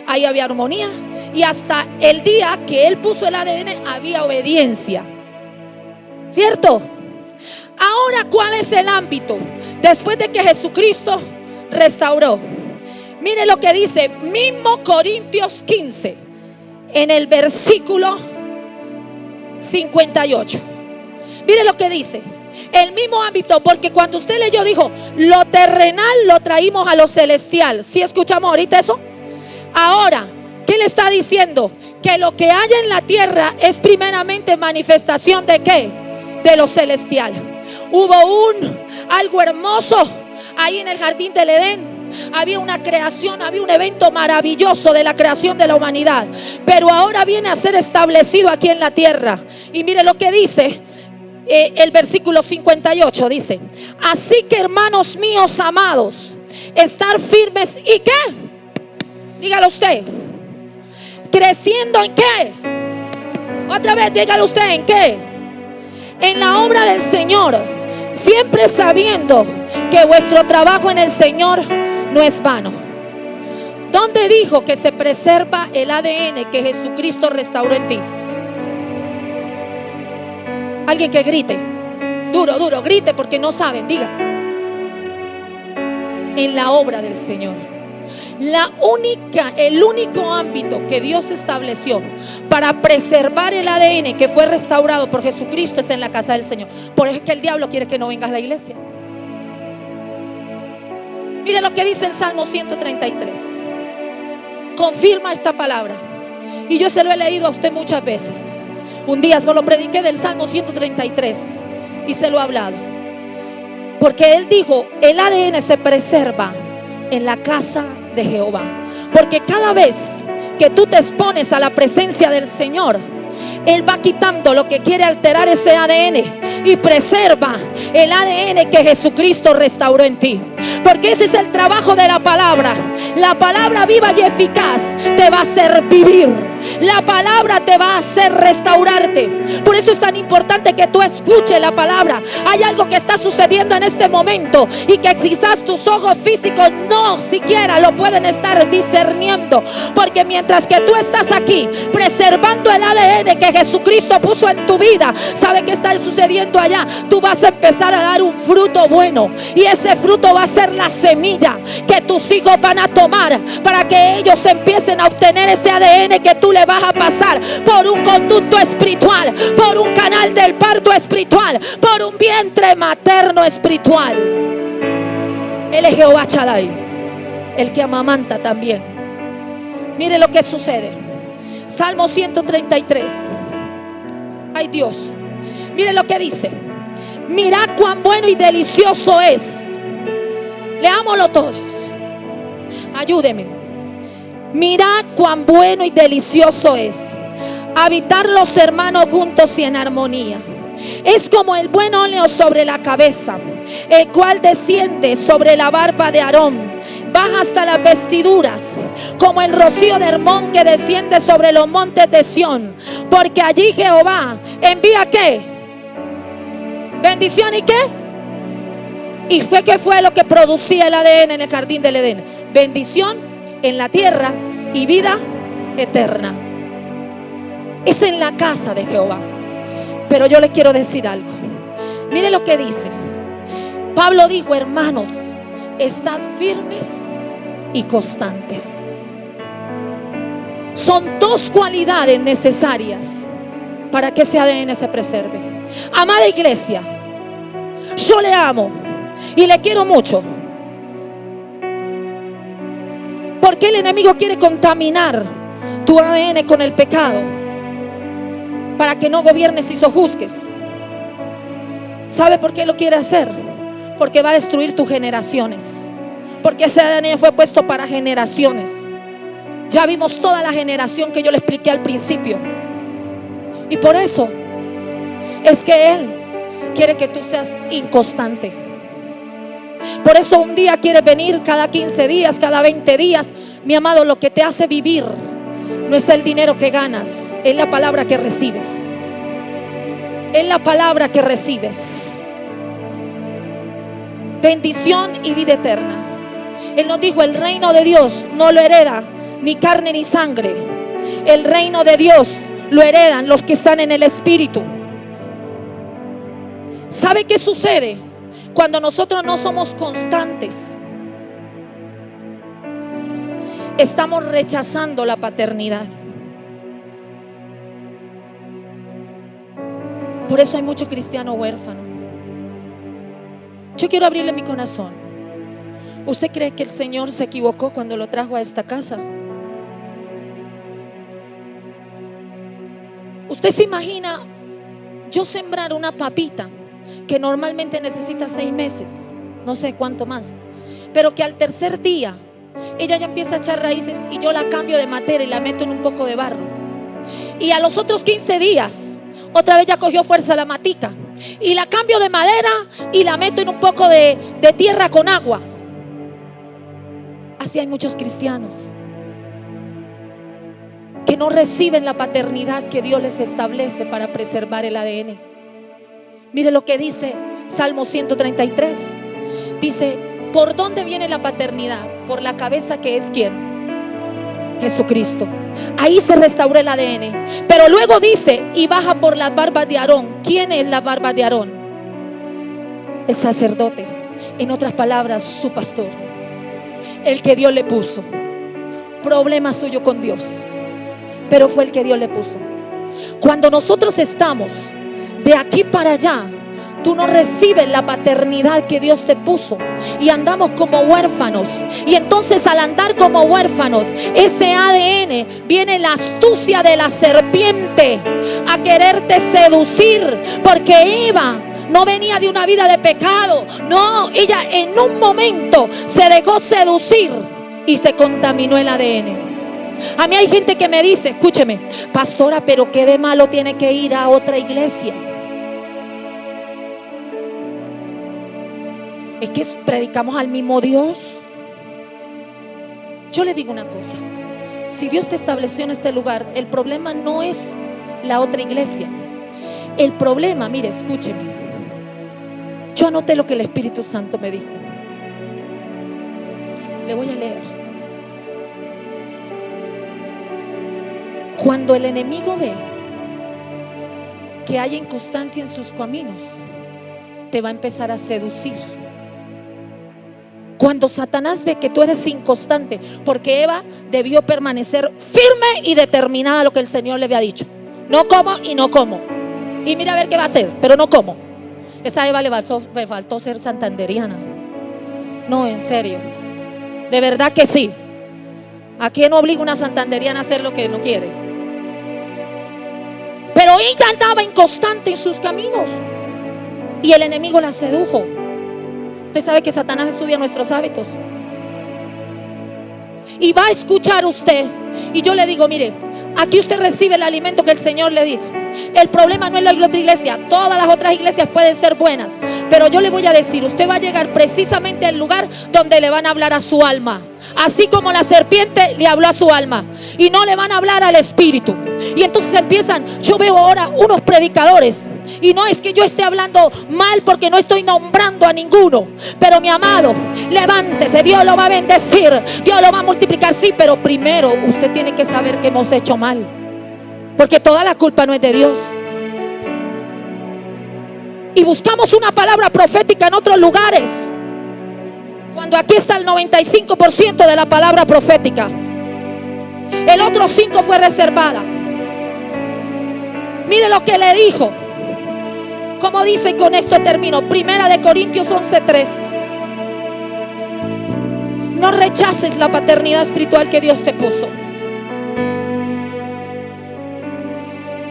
ahí había armonía, y hasta el día que Él puso el ADN había obediencia. ¿Cierto? Ahora, ¿cuál es el ámbito? Después de que Jesucristo restauró. Mire lo que dice mismo Corintios 15, en el versículo 58. Mire lo que dice. El mismo ámbito, porque cuando usted leyó dijo: lo terrenal lo traímos a lo celestial. ¿Sí escuchamos ahorita eso? Ahora, ¿qué le está diciendo? Que lo que hay en la tierra es primeramente manifestación ¿de qué? De lo celestial. Hubo algo hermoso ahí en el jardín del Edén. Había una creación, había un evento maravilloso de la creación de la humanidad, pero ahora viene a ser establecido aquí en la tierra. Y mire lo que dice el versículo 58, dice: así que, hermanos míos amados, estar firmes y ¿qué? Dígalo usted. Creciendo ¿en qué? Otra vez, dígalo usted, ¿en qué? En la obra del Señor, siempre sabiendo que vuestro trabajo en el Señor no es vano. ¿Dónde dijo que se preserva el ADN que Jesucristo restauró en ti? Alguien que grite, duro, grite porque no saben, diga. En la obra del Señor. El único ámbito que Dios estableció para preservar el ADN que fue restaurado por Jesucristo es en la casa del Señor. Por eso es que el diablo quiere que no vengas a la iglesia. Mire lo que dice el Salmo 133. Confirma esta palabra. Y yo se lo he leído a usted muchas veces. Un día lo prediqué del Salmo 133 y se lo he hablado. Porque él dijo: el ADN se preserva en la casa de Jehová. Porque cada vez que tú te expones a la presencia del Señor, Él va quitando lo que quiere alterar ese ADN y preserva el ADN que Jesucristo restauró en ti. Porque ese es el trabajo de la palabra. La palabra viva y eficaz te va a hacer vivir. La palabra te va a hacer restaurarte. Por eso es tan importante que tú escuches la palabra. Hay algo que está sucediendo en este momento y que quizás tus ojos físicos no siquiera lo pueden estar discerniendo. Porque mientras que tú estás aquí preservando el ADN que Jesucristo puso en tu vida, ¿sabe qué está sucediendo allá? Tú vas a empezar a dar un fruto bueno, y ese fruto va a ser la semilla que tu tus hijos van a tomar para que ellos empiecen a obtener ese ADN que tú le vas a pasar por un conducto espiritual, por un canal del parto espiritual, por un vientre materno espiritual. Él es Jehová Shaddai, el que amamanta también. Mire lo que sucede. Salmo 133. Ay Dios, mire lo que dice. Mirad cuán bueno y delicioso es. Leámoslo todos. Ayúdenme. Mirad cuán bueno y delicioso es habitar los hermanos juntos y en armonía. Es como el buen óleo sobre la cabeza, el cual desciende sobre la barba de Aarón, baja hasta las vestiduras, como el rocío de Hermón que desciende sobre los montes de Sión. Porque allí Jehová envía ¿qué? Bendición y ¿qué? Y fue que fue lo que producía el ADN en el jardín del Edén. Bendición en la tierra y vida eterna. Es en la casa de Jehová. Pero yo le quiero decir algo. Mire lo que dice. Pablo dijo: hermanos, estad firmes y constantes. Son dos cualidades necesarias para que ese ADN se preserve. Amada iglesia, yo le amo y le quiero mucho, porque el enemigo quiere contaminar tu ADN con el pecado para que no gobiernes y sojuzgues. ¿Sabe por qué lo quiere hacer? Porque va a destruir tus generaciones. Porque ese ADN fue puesto para generaciones. Ya vimos toda la generación que yo le expliqué al principio. Y por eso es que Él quiere que tú seas inconstante. Por eso un día quieres venir, cada 15 días, cada 20 días. Mi amado, lo que te hace vivir no es el dinero que ganas, es la palabra que recibes. Es la palabra que recibes. Bendición y vida eterna. Él nos dijo: el reino de Dios no lo hereda ni carne ni sangre. El reino de Dios lo heredan los que están en el Espíritu. ¿Sabe qué sucede cuando nosotros no somos constantes? Estamos rechazando la paternidad. Por eso hay mucho cristiano huérfano. Yo quiero abrirle mi corazón. ¿Usted cree que el Señor se equivocó cuando lo trajo a esta casa? ¿Usted se imagina yo sembrar una papita que normalmente necesita 6 meses, no sé cuánto más, pero que al tercer día ella ya empieza a echar raíces y yo la cambio de materia y la meto en un poco de barro, y a los otros 15 días otra vez ya cogió fuerza la matica y la cambio de madera y la meto en un poco de tierra con agua? Así hay muchos cristianos que no reciben la paternidad que Dios les establece para preservar el ADN. Mire lo que dice Salmo 133. Dice: ¿por dónde viene la paternidad? Por la cabeza, que es ¿quién? Jesucristo. Ahí se restaura el ADN. Pero luego dice: y baja por las barbas de Aarón. ¿Quién es la barba de Aarón? El sacerdote. En otras palabras, su pastor, el que Dios le puso. Problema suyo con Dios, pero fue el que Dios le puso. Cuando nosotros estamos de aquí para allá, tú no recibes la paternidad que Dios te puso y andamos como huérfanos. Y entonces, al andar como huérfanos, ese ADN, viene la astucia de la serpiente a quererte seducir. Porque Eva no venía de una vida de pecado. No, ella en un momento se dejó seducir y se contaminó el ADN. A mí hay gente que me dice: escúcheme, pastora, pero ¿qué de malo tiene que ir a otra iglesia? Es que predicamos al mismo Dios. Yo le digo una cosa: si Dios te estableció en este lugar, el problema no es la otra iglesia. El problema, mire, escúcheme, yo anoté lo que el Espíritu Santo me dijo. Le voy a leer. Cuando el enemigo ve que hay inconstancia en sus caminos, te va a empezar a seducir. Cuando Satanás ve que tú eres inconstante, porque Eva debió permanecer firme y determinada a lo que el Señor le había dicho. No como y no como. Y mira a ver qué va a hacer, pero no como. Esa Eva le faltó ser santanderiana. No, en serio. De verdad que sí. ¿A quién obliga una santanderiana a hacer lo que no quiere? Pero ella andaba inconstante en sus caminos y el enemigo la sedujo. Usted sabe que Satanás estudia nuestros hábitos y va a escuchar usted. Y yo le digo, mire, aquí usted recibe el alimento que el Señor le dice. El problema no es la otra iglesia. Todas las otras iglesias pueden ser buenas, pero yo le voy a decir, usted va a llegar precisamente al lugar donde le van a hablar a su alma. Así como la serpiente le habló a su alma, y no le van a hablar al espíritu. Y entonces empiezan, yo veo ahora unos predicadores, y no es que yo esté hablando mal, porque no estoy nombrando a ninguno, pero mi amado, levántese, Dios lo va a bendecir, Dios lo va a multiplicar, sí, pero primero usted tiene que saber que hemos hecho mal, porque toda la culpa no es de Dios. Y buscamos una palabra profética en otros lugares, cuando aquí está el 95% de la palabra profética. El otro 5% fue reservada. Mire lo que le dijo. Como dice, y con esto termino, 1 Corintios 11:3. No rechaces la paternidad espiritual que Dios te puso.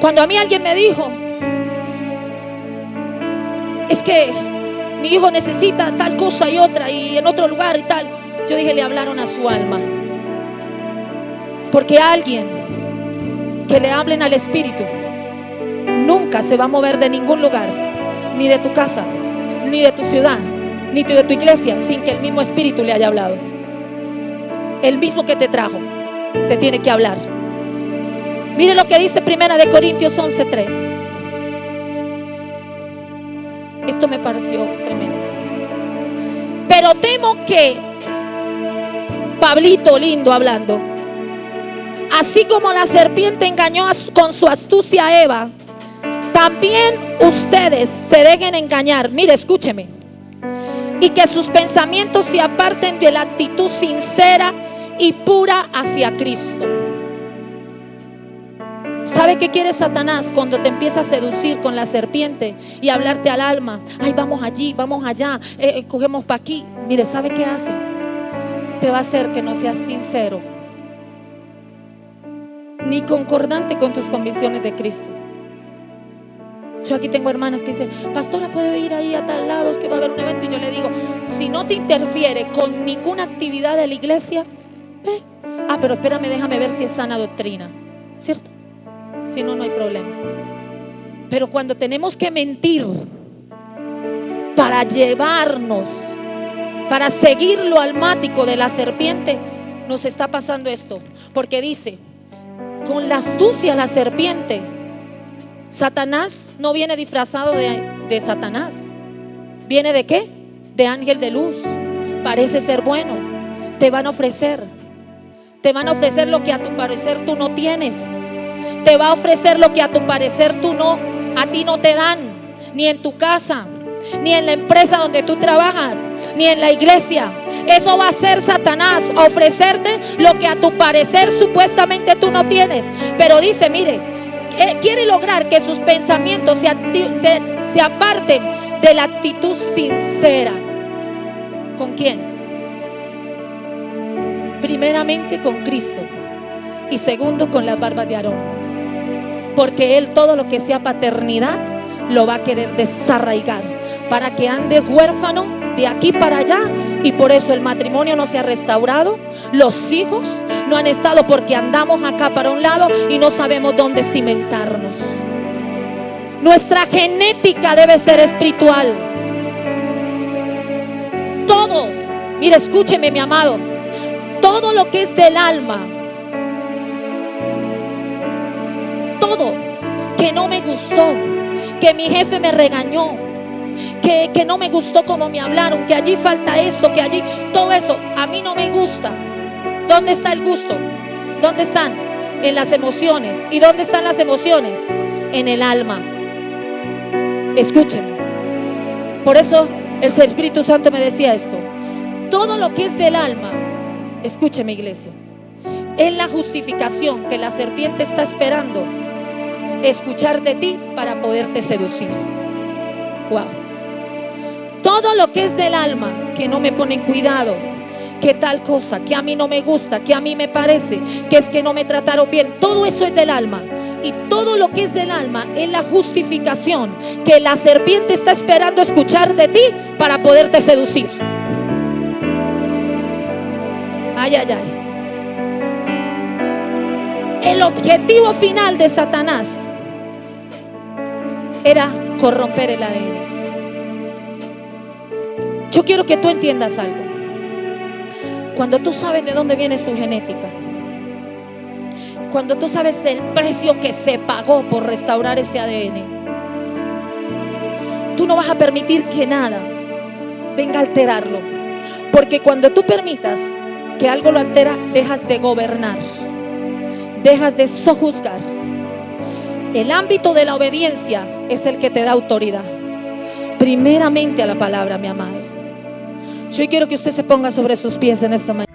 Cuando a mí alguien me dijo, es que mi hijo necesita tal cosa y otra, y en otro lugar y tal, yo dije, le hablaron a su alma. Porque alguien que le hablen al espíritu nunca se va a mover de ningún lugar, ni de tu casa, ni de tu ciudad, ni de tu iglesia, sin que el mismo espíritu le haya hablado. El mismo que te trajo te tiene que hablar. Mire lo que dice 1 Corintios 11:3. Esto me pareció tremendo. Pero temo que, Pablito lindo hablando, así como la serpiente engañó con su astucia a Eva, también ustedes se dejen engañar. Mire, escúcheme. Y que sus pensamientos se aparten de la actitud sincera y pura hacia Cristo. ¿Sabe qué quiere Satanás cuando te empieza a seducir con la serpiente y hablarte al alma? Ay, vamos allí, vamos allá, cogemos para aquí. Mire, ¿sabe qué hace? Te va a hacer que no seas sincero ni concordante con tus convicciones de Cristo. Yo aquí tengo hermanas que dicen, pastora, ¿puede ir ahí a tal lado? Es que va a haber un evento. Y yo le digo, si no te interfiere con ninguna actividad de la iglesia, ve. Ah, pero espérame, déjame ver si es sana doctrina, ¿cierto? Si no, no hay problema. Pero cuando tenemos que mentir para llevarnos, para seguir lo almático de la serpiente, nos está pasando esto. Porque dice, con la astucia de la serpiente, Satanás no viene disfrazado de Satanás. ¿Viene de qué? De ángel de luz. Parece ser bueno. Te van a ofrecer lo que a tu parecer tú no tienes. Te va a ofrecer lo que a tu parecer a ti no te dan, ni en tu casa, ni en la empresa donde tú trabajas, ni en la iglesia. Eso va a ser Satanás, a ofrecerte lo que a tu parecer supuestamente tú no tienes. Pero dice, mire, quiere lograr que sus pensamientos se aparten de la actitud sincera. ¿Con quién? Primeramente con Cristo, y segundo con las barbas de Aarón. Porque Él todo lo que sea paternidad lo va a querer desarraigar, para que andes huérfano de aquí para allá. Y por eso el matrimonio no se ha restaurado. Los hijos no han estado, porque andamos acá para un lado y no sabemos dónde cimentarnos. Nuestra genética debe ser espiritual. Todo, mire, escúcheme, mi amado, todo lo que es del alma, todo que no me gustó, que mi jefe me regañó, que no me gustó como me hablaron, que allí falta esto, que allí, todo eso a mí no me gusta. ¿Dónde está el gusto? ¿Dónde están? En las emociones. ¿Y dónde están las emociones? En el alma. Escúcheme. Por eso el Espíritu Santo me decía esto: Todo lo que es del alma, escúcheme, iglesia, es la justificación que la serpiente está esperando escuchar de ti para poderte seducir. Wow. Todo lo que es del alma, que no me ponen cuidado, que tal cosa, que a mí no me gusta, que a mí me parece, que es que no me trataron bien, todo eso es del alma. Y todo lo que es del alma es la justificación que la serpiente está esperando escuchar de ti para poderte seducir. Ay, ay, ay. El objetivo final de Satanás era corromper el ADN. Yo quiero que tú entiendas algo. Cuando tú sabes de dónde viene tu genética, cuando tú sabes el precio que se pagó por restaurar ese ADN, tú no vas a permitir que nada venga a alterarlo. Porque cuando tú permitas que algo lo altera, dejas de gobernar, dejas de sojuzgar. El ámbito de la obediencia es el que te da autoridad, primeramente a la palabra, mi amado. Yo quiero que usted se ponga sobre sus pies en esta mañana.